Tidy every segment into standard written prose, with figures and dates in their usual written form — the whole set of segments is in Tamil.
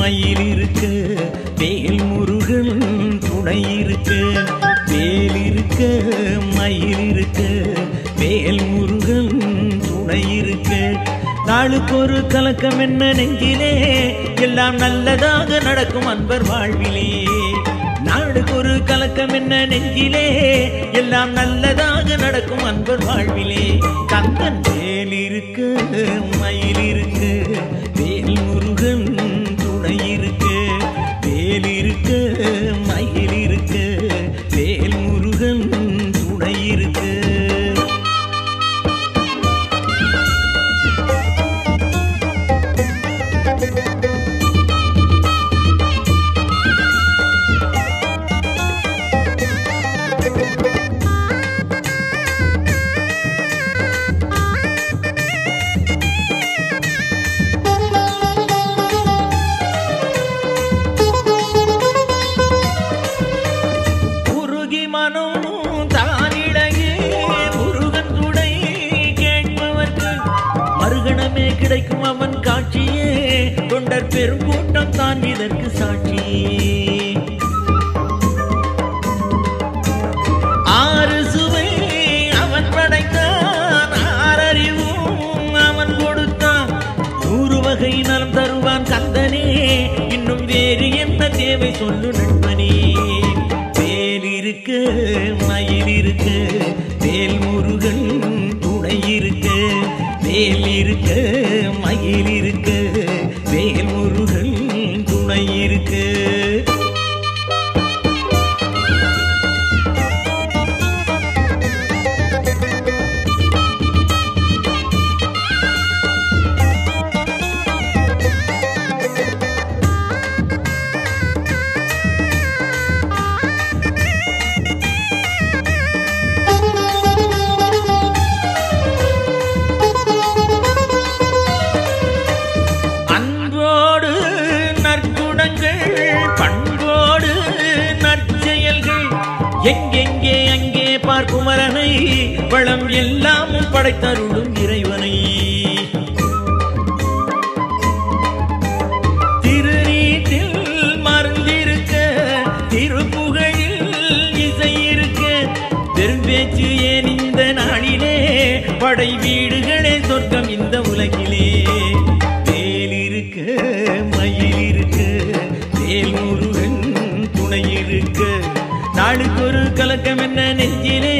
மயில் இருக்க வேல் முருகன் துணை இருக்க வேல் இருக்க மயில் இருக்க வேல் முருகன் துணை இருக்க நாளுக்கு ஒரு கலக்கம் என்ன நெஞ்சிலே எல்லாம் நல்லதாக நடக்கும் அன்பர் வாழ்விலே நாளுக்கு ஒரு கலக்கம் என்ன நெஞ்சிலே எல்லாம் நல்லதாக நடக்கும் அன்பர் வாழ்விலே கந்தன் வேல் இருக்க மயில் இருக்க வேல் முருகன் துணை இருக்க வேல் இருக்க மயில் இருக்க வேல் முருகன் துணை இருக்க கிடைக்கும் அவன் காட்சியே தொண்டர் பெருங்கூட்டம் தான் இதற்கு சாட்சி ஆறு சுவை அவன் படைத்தான் ஆறறிவும் அவன் கொடுத்தான் 100 வகை நலம் தருவான் கந்தனே இன்னும் வேறு என்ன தேவை சொல்லு நண்பனே வேல் இருக்க மயில் இருக்க வேல் முருகன் துணை இருக்க வேல் இருக்க மயில் இருக்க வேல் முருகன் துணை இருக்க எங்கெங்கே அங்கே பார்க்குமரனை வளம் எல்லாமும் படைத்தருளும் இறைவனை திருநீட்டில் மருந்திருக்க திருப்புகழில் இசை இருக்க பெரும்பேச்சு ஏன் இந்த நாளிலே படை வீடுகளே சொர்க்கம் இந்த உலகிலே வேல் இருக்க மயில் இருக்க வேல் முருகன் துணை இருக்க நாளுக்கு ஒரு கலக்கம் என்ன நெஞ்சிலே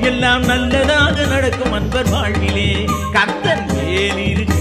எல்லாம் நல்லதாக நடக்கும் அன்பர் வாழ்விலே கந்தன் வேல் இருக்க